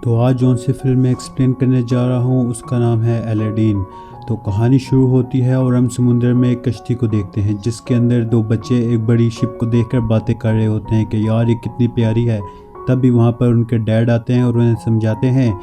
तो आज जौन सी फिल्म मैं एक्सप्लेन करने जा रहा हूँ उसका नाम है अलादीन। तो कहानी शुरू होती है और हम समुंदर में एक कश्ती को देखते हैं जिसके अंदर दो बच्चे एक बड़ी शिप को देखकर बातें कर रहे होते हैं कि यार ये कितनी प्यारी है। तब भी वहाँ पर उनके डैड आते हैं और उन्हें समझाते हैं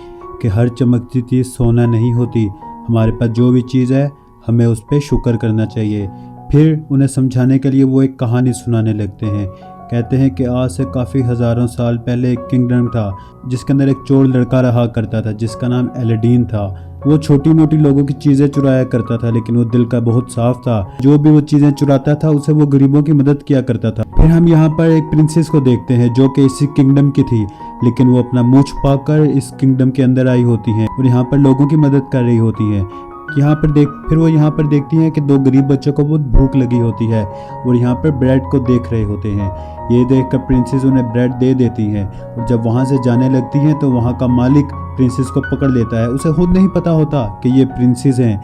कि हर चमकती चीज़ सोना नहीं होती, हमारे पास जो भी चीज़ है हमें उस पर शुक्र करना चाहिए। फिर उन्हें समझाने के लिए वो एक कहानी सुनाने लगते हैं। कहते हैं कि आज से काफ़ी हज़ारों साल पहले एक किंगडम था जिसके अंदर एक चोर लड़का रहा करता था जिसका नाम अलादीन था। वो छोटी मोटी लोगों की चीज़ें चुराया करता था लेकिन वो दिल का बहुत साफ था। जो भी वो चीज़ें चुराता था उसे वो गरीबों की मदद किया करता था। फिर हम यहाँ पर एक प्रिंसेस को देखते हैं जो कि इसी किंगडम की थी, लेकिन वो अपना मुंह छुपाकर इस किंगडम के अंदर आई होती हैं और यहाँ पर लोगों की मदद कर रही होती हैं। फिर वो यहाँ पर देखती हैं कि दो गरीब बच्चों को बहुत भूख लगी होती है और यहाँ पर ब्रेड को देख रहे होते हैं। ये देखकर प्रिंसेस उन्हें ब्रेड दे देती हैं और जब वहाँ से जाने लगती हैं तो वहाँ का मालिक प्रिंसेस को पकड़ लेता है। उसे खुद नहीं पता होता कि ये प्रिंसेस हैं,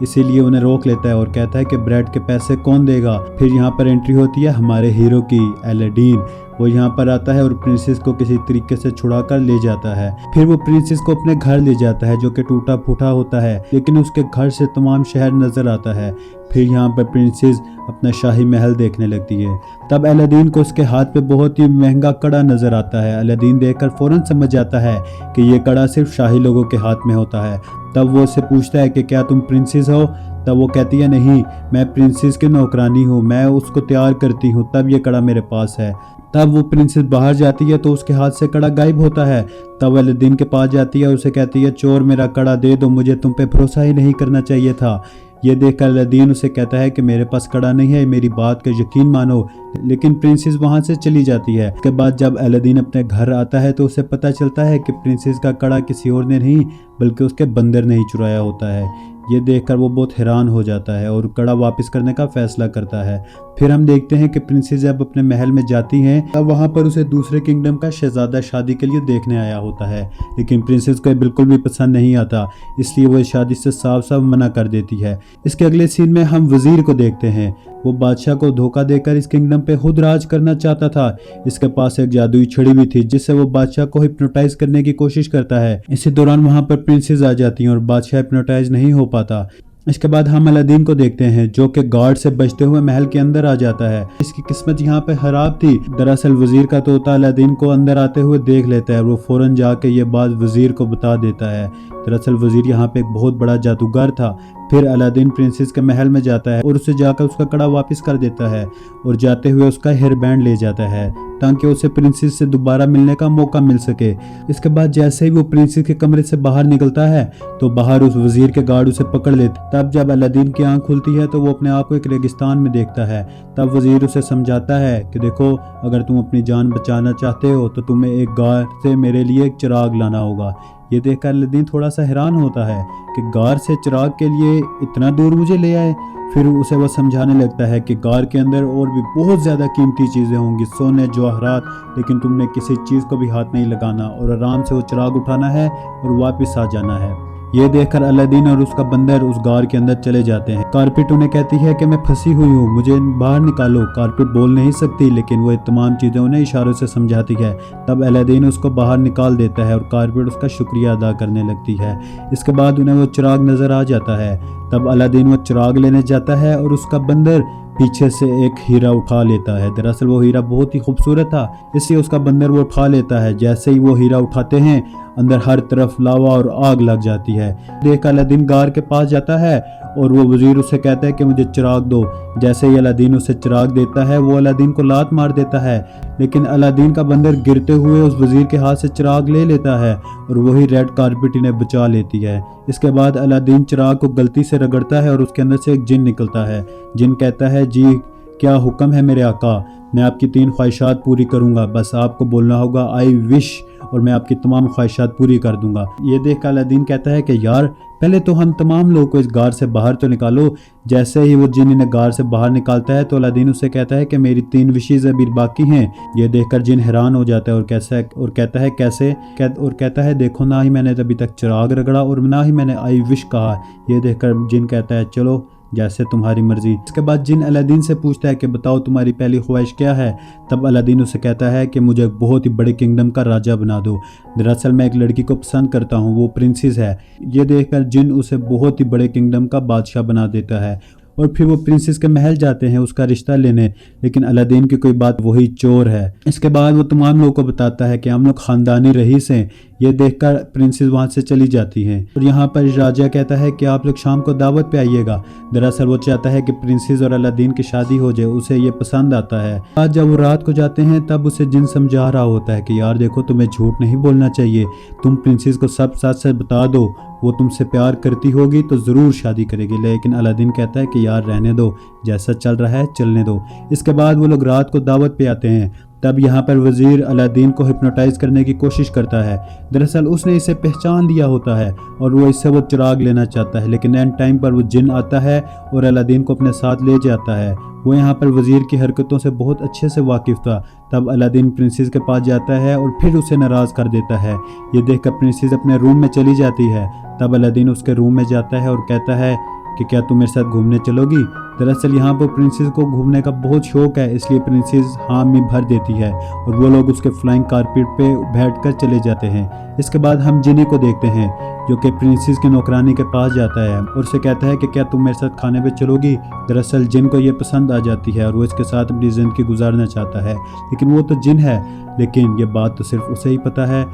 इसीलिए उन्हें रोक लेता है और कहता है कि ब्रेड के पैसे कौन देगा। फिर यहाँ पर एंट्री होती है हमारे हीरो की, अलादीन। वो यहाँ पर आता है और प्रिंसेस को किसी तरीके से छुड़ा कर ले जाता है। फिर वो प्रिंसेस को अपने घर ले जाता है जो कि टूटा फूटा होता है, लेकिन उसके घर से तमाम शहर नजर आता है। फिर यहाँ पर प्रिंसेस अपना शाही महल देखने लगती है। तब अलादीन को उसके हाथ पे बहुत ही महंगा कड़ा नजर आता है। अलादीन देखकर फौरन समझ जाता है कि ये कड़ा सिर्फ शाही लोगों के हाथ में होता है। तब वो उससे पूछता है कि क्या तुम प्रिंसेस हो। तब वो कहती है नहीं, मैं प्रिंसेस की नौकरानी हूँ, मैं उसको तैयार करती हूँ, तब ये कड़ा मेरे पास है। तब वो प्रिंसेस बाहर जाती है तो उसके हाथ से कड़ा गायब होता है। तब अलादीन के पास जाती है, उसे कहती है चोर मेरा कड़ा दे दो, मुझे तुम पे भरोसा ही नहीं करना चाहिए था। ये देखकर अलादीन उसे कहता है कि मेरे पास कड़ा नहीं है, मेरी बात का यकीन मानो। लेकिन प्रिंसेस वहां से चली जाती है। उसके बाद जब अलादीन अपने घर आता है तो उसे पता चलता है कि प्रिंसेस का कड़ा किसी और ने नहीं बल्कि उसके बंदर ने ही चुराया होता है। ये देखकर वो बहुत हैरान हो जाता है और कड़ा वापस करने का फैसला करता है। फिर हम देखते हैं कि प्रिंसेस जब अपने महल में जाती हैं तब वहाँ पर उसे दूसरे किंगडम का शहजादा शादी के लिए देखने आया होता है, लेकिन प्रिंसेस को बिल्कुल भी पसंद नहीं आता, इसलिए वो शादी से साफ साफ मना कर देती है। इसके अगले सीन में हम वजीर को देखते हैं। वो बादशाह को धोखा देकर इस किंगडम पे खुद राज करना चाहता था। इसके पास एक जादुई छड़ी भी थी जिससे वो बादशाह को हिप्नोटाइज करने की कोशिश करता है। इसी दौरान वहां पर प्रिंसेस आ जाती हैं और बादशाह हिप्नोटाइज नहीं हो पाता। इसके बाद हम अलादीन को देखते हैं जो कि गार्ड से बचते हुए महल के अंदर आ जाता है। इसकी किस्मत यहाँ पे खराब थी। दरअसल वजीर का तोता अलादीन को अंदर आते हुए देख लेता है और वो फौरन जाके ये बात वजीर को बता देता है। दरअसल वजीर यहाँ पे एक बहुत बड़ा जादूगर था। फिर अलादीन प्रिंसेस के महल में जाता है और उसे जाकर उसका कड़ा वापस कर देता है और जाते हुए उसका हेयर बैंड ले जाता है ताकि उसे प्रिंसेस से दोबारा मिलने का मौका मिल सके। इसके बाद जैसे ही वो प्रिंसेस के कमरे से बाहर निकलता है तो बाहर उस वजीर के गार्ड उसे पकड़ लेते। तब जब अलादीन की आंख खुलती है तो वो अपने आप को एक रेगिस्तान में देखता है। तब वजीर उसे समझाता है कि देखो, अगर तुम अपनी जान बचाना चाहते हो तो तुम्हें एक गार से मेरे लिए एक चिराग लाना होगा। ये देखकर अलादीन थोड़ा सा हैरान होता है कि गार से चिराग के लिए इतना दूर मुझे ले आए। फिर उसे वह समझाने लगता है कि गार के अंदर और भी बहुत ज़्यादा कीमती चीज़ें होंगी, सोने जवाहरात, लेकिन तुमने किसी चीज़ को भी हाथ नहीं लगाना और आराम से वो चिराग उठाना है और वापस आ जाना है। ये देखकर अलादीन और उसका बंदर उस गार के अंदर चले जाते हैं। कारपेट उन्हें कहती है कि मैं फंसी हुई हूँ, मुझे बाहर निकालो। कारपेट बोल नहीं सकती लेकिन वो तमाम चीज़ें उन्हें इशारों से समझाती है। तब अलादीन उसको बाहर निकाल देता है और कारपेट उसका शुक्रिया अदा करने लगती है। इसके बाद उन्हें वो चिराग नज़र आ जाता है। तब अलादीन वो चिराग लेने जाता है और उसका बंदर पीछे से एक हीरा उठा लेता है। दरअसल वो हीरा बहुत ही खूबसूरत था, इसलिए उसका बंदर वो उठा लेता है। जैसे ही वो हीरा उठाते हैं अंदर हर तरफ लावा और आग लग जाती है। देख अलादीन गार के पास जाता है और वो वजीर उसे कहता है कि मुझे चिराग दो। जैसे ही अलादीन उसे चिराग देता है वो अलादीन को लात मार देता है, लेकिन अलादीन का बंदर गिरते हुए उस वजीर के हाथ से चिराग ले लेता है और वही रेड कारपेट इन्हें बचा लेती है। इसके बाद अलादीन चिराग को गलती से रगड़ता है और उसके अंदर से एक जिन निकलता है। जिन कहता है जी क्या हुक्म है मेरे आका, मैं आपकी 3 ख्वाहिशात पूरी करूंगा, बस आपको बोलना होगा आई विश और मैं आपकी तमाम ख्वाहिशात पूरी कर दूंगा। ये देख अलादीन कहता है कि यार पहले तो हम तमाम लोगों को इस गार से बाहर तो निकालो। जैसे ही वो जिन इन्हें गार से बाहर निकालता है तो अलादीन उसे कहता है कि मेरी 3 विशेज़ अभी बाकी हैं। ये देखकर जिन हैरान हो जाता है और कहता है कैसे और कहता है देखो, ना ही मैंने अभी तक चिराग रगड़ा और ना ही मैंने आई विश कहा। ये देखकर जिन कहता है चलो जैसे तुम्हारी मर्जी। इसके बाद जिन अलादीन से पूछता है कि बताओ तुम्हारी पहली ख्वाहिश क्या है। तब अलादीन उसे कहता है कि मुझे बहुत ही बड़े किंगडम का राजा बना दो। दरअसल मैं एक लड़की को पसंद करता हूँ, वो प्रिंसेस है। ये देखकर जिन उसे बहुत ही बड़े किंगडम का बादशाह बना देता है और फिर वो प्रिंसेस के महल जाते हैं उसका रिश्ता लेने, लेकिन अलादीन की कोई बात, वही चोर है। इसके बाद वो तमाम लोगों को बताता है कि हम लोग खानदानी रईस हैं। ये देखकर प्रिंसेस वहां से चली जाती हैं और यहाँ पर राजा कहता है कि आप लोग शाम को दावत पे आइएगा। दरअसल वो चाहता है कि प्रिंसेस और अलादीन की शादी हो जाए, उसे ये पसंद आता है। आज जब वो रात को जाते हैं तब उसे जिन समझा रहा होता है कि यार देखो, तुम्हें झूठ नहीं बोलना चाहिए, तुम प्रिंसेस को सब सच सच बता दो, वो तुमसे प्यार करती होगी तो ज़रूर शादी करेगी। लेकिन अलादीन कहता है कि यार रहने दो, जैसा चल रहा है चलने दो। इसके बाद वो लोग रात को दावत पे आते हैं। तब यहाँ पर वजीर अलादीन को हिप्नोटाइज करने की कोशिश करता है। दरअसल उसने इसे पहचान लिया होता है और वो इससे वो चिराग लेना चाहता है, लेकिन एंड टाइम पर वो जिन आता है और अलादीन को अपने साथ ले जाता है। वो यहाँ पर वजीर की हरकतों से बहुत अच्छे से वाकिफ था। तब अलादीन प्रिंसेस के पास जाता है और फिर उसे नाराज़ कर देता है। ये देखकर प्रिंसेस अपने रूम में चली जाती है। तब अलादीन उसके रूम में जाता है और कहता है कि क्या तुम मेरे साथ घूमने चलोगी। दरअसल यहाँ पर प्रिंसेस को घूमने का बहुत शौक है, इसलिए प्रिंसेस हाँ में भर देती है और वो लोग उसके फ्लाइंग कारपेट पे बैठकर चले जाते हैं। इसके बाद हम जिनी को देखते हैं जो कि प्रिंसेस की नौकरानी के पास जाता है और उसे कहता है कि क्या तुम मेरे साथ खाने पे चलोगी। दरअसल जिन को ये पसंद आ जाती है और वो इसके साथ अपनी ज़िंदगी गुजारना चाहता है, लेकिन वो तो जिन है, लेकिन ये बात तो सिर्फ उसे ही पता है।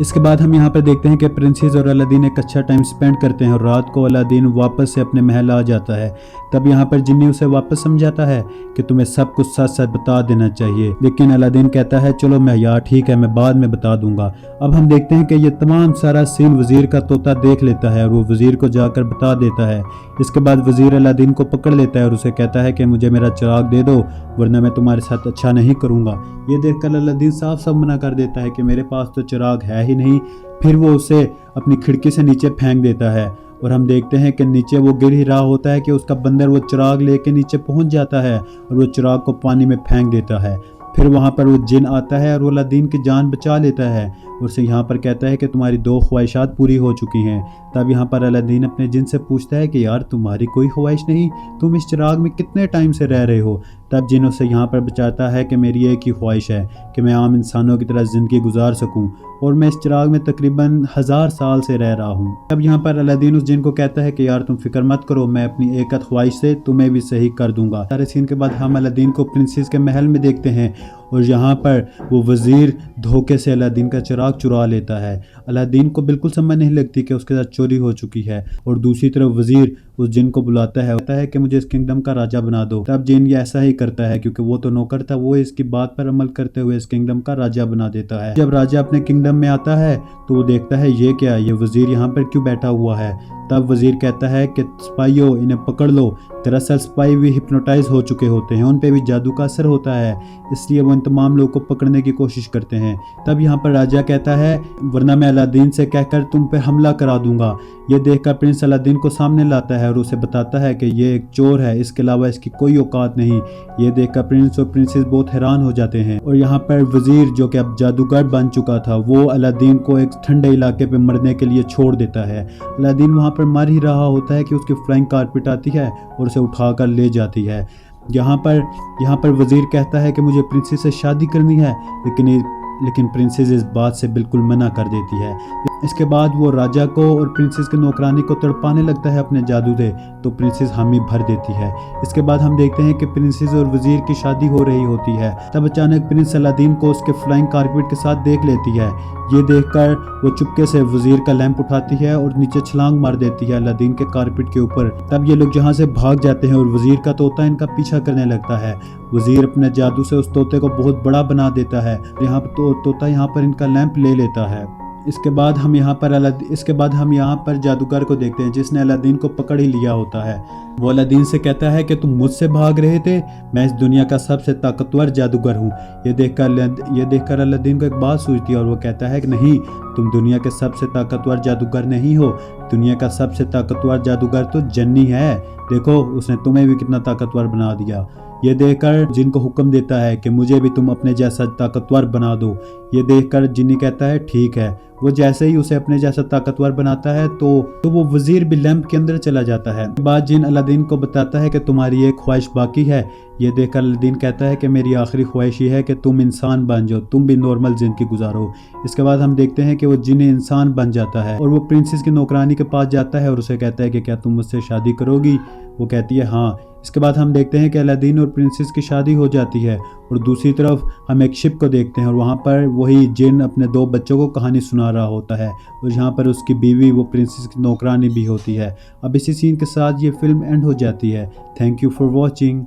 इसके बाद हम यहाँ पर देखते हैं कि प्रिंसेस और अलादीन एक अच्छा टाइम स्पेंड करते हैं और रात को अलादीन वापस से अपने महल आ जाता है। तब यहाँ पर जिन्नी उसे वापस समझाता है कि तुम्हें सब कुछ सच सच बता देना चाहिए, लेकिन अलादीन कहता है चलो मैं यार ठीक है, मैं बाद में बता दूंगा। अब हम देखते हैं कि ये तमाम सारा सीन वजीर का तोता देख लेता है और वो वजीर को जाकर बता देता है। इसके बाद वजीर अलादीन को पकड़ लेता है और उसे कहता है कि मुझे मेरा चिराग दे दो, वरना मैं तुम्हारे साथ अच्छा नहीं करूँगा। ये देखकर अलादीन साफ साफ मना कर देता है कि मेरे पास तो चिराग है ही नहीं। फिर वो उसे अपनी खिड़की से नीचे फेंक देता है और हम देखते हैं कि नीचे वो गिर ही रहा होता है कि उसका बंदर वो चिराग लेके नीचे पहुंच जाता है और वो चिराग को पानी में फेंक देता है। फिर वहाँ पर वो जिन आता है और वो अलादीन की जान बचा लेता है और उसे यहाँ पर कहता है कि तुम्हारी 2 ख्वाहिशात पूरी हो चुकी हैं। तब यहाँ पर अलादीन अपने जिन से पूछता है कि यार तुम्हारी कोई ख्वाहिश नहीं, तुम इस चिराग में कितने टाइम से रह रहे हो। तब जिन उसे यहाँ पर बचाता है कि मेरी एक ही ख्वाहिश है कि मैं आम इंसानों की तरह ज़िंदगी गुजार सकूँ और मैं इस चिराग में तकरीबन 1000 साल से रह रहा हूँ। तब यहाँ पर अलादीन उस जिन को कहता है कि यार तुम फिक्र मत करो, मैं अपनी एक ख्वाहिश से तुम्हें भी सही कर दूंगा। सारे सीन के बाद हम अलादीन को प्रिंसेस के महल में देखते हैं और यहाँ पर वो वजीर धोखे से अलादीन का चिराग चुरा लेता है। अलादीन को बिल्कुल समझ नहीं लगती कि उसके साथ चोरी हो चुकी है और दूसरी तरफ वजीर उस जिन को बुलाता है कि मुझे इस किंगडम का राजा बना दो। तब जिन ये ऐसा ही करता है क्योंकि वो तो नौकर था, वो इसकी बात पर अमल करते हुए इस किंगडम का राजा बना देता है। जब राजा अपने किंगडम में आता है तो वो देखता है ये क्या, ये वजीर यहाँ पर क्यों बैठा हुआ है। तब वजीर कहता है कि स्पाइयो इन्हें पकड़ लो। दरअसल स्पाई भी हिप्नोटाइज हो चुके होते हैं, उन पे भी जादू का असर होता है, इसलिए वो इन तमाम लोगों को पकड़ने की कोशिश करते हैं। तब यहाँ पर राजा कहता है वरना मैं अलादीन से कहकर तुम पे हमला करा दूंगा। ये देखकर प्रिंस अलादीन को सामने लाता है और उसे बताता है कि ये एक चोर है, इसके अलावा इसकी कोई औकात नहीं। ये देखकर प्रिंस और प्रिंसेस बहुत हैरान हो जाते हैं और यहाँ पर वजीर जो कि अब जादूगर बन चुका था, वो अलादीन को एक ठंडे इलाके पे मरने के लिए छोड़ देता है। अलादीन वहाँ पर मर ही रहा होता है कि उसकी फ्लाइंग कारपेट आती है और उसे उठाकर ले जाती है। यहाँ पर वजीर कहता है कि मुझे प्रिंसेस से शादी करनी है, लेकिन प्रिंसेस इस बात से बिल्कुल मना कर देती है। इसके बाद वो राजा को और प्रिंसेस के नौकरानी को तड़पाने लगता है अपने जादू से, तो प्रिंसेस हामी भर देती है। इसके बाद हम देखते हैं कि प्रिंसेस और वजीर की शादी हो रही होती है। तब अचानक प्रिंस अलादीन को उसके फ्लाइंग कारपेट के साथ देख लेती है। ये देखकर वो चुपके से वजीर का लैंप उठाती है और नीचे छलांग मार देती है अलादीन के कारपेट के ऊपर। तब ये लोग जहाँ से भाग जाते हैं और वजीर का तोता इनका पीछा करने लगता है। वजीर अपने जादू से उस तोते को बहुत बड़ा बना देता है। यहाँ पर तोता यहाँ पर इनका लैंप ले लेता है। इसके बाद हम यहाँ पर जादूगर को देखते हैं जिसने अलादीन को पकड़ ही लिया होता है। वो अलादीन से कहता है कि तुम मुझसे भाग रहे थे, मैं इस दुनिया का सबसे ताकतवर जादूगर हूँ। ये देखकर अलादीन को एक बात सूझती है और वो कहता है कि नहीं, तुम दुनिया के सबसे ताकतवर जादूगर नहीं हो, दुनिया का सबसे ताकतवर जादूगर तो जन्नी है। देखो उसने तुम्हें भी कितना ताकतवर बना दिया। ये देखकर जिन को हुक्म देता है कि मुझे भी तुम अपने जैसा ताकतवर बना दो। ये देखकर जिन्नी कहता है ठीक है। वो जैसे ही उसे अपने जैसा ताकतवर बनाता है तो वो वजीर भी लैंप के अंदर चला जाता है। बाद जिन अलादीन को बताता है कि तुम्हारी एक ख्वाहिश बाकी है। ये देखकर अलादीन कहता है कि मेरी आखिरी ख्वाहिश ये है कि तुम इंसान बन जाओ, तुम भी नॉर्मल जिंदगी गुजारो। इसके बाद हम देखते हैं कि वो जिन इंसान बन जाता है और वो प्रिंसेस की नौकरानी के पास जाता है और उसे कहता है कि क्या तुम मुझसे शादी करोगी। वो कहती है हाँ। इसके बाद हम देखते हैं कि अलादीन और प्रिंसेस की शादी हो जाती है और दूसरी तरफ हम एक शिप को देखते हैं और वहाँ पर वही जिन अपने 2 बच्चों को कहानी सुना रहा होता है और यहाँ पर उसकी बीवी वो प्रिंसेस की नौकरानी भी होती है। अब इसी सीन के साथ ये फिल्म एंड हो जाती है। Thank you for watching.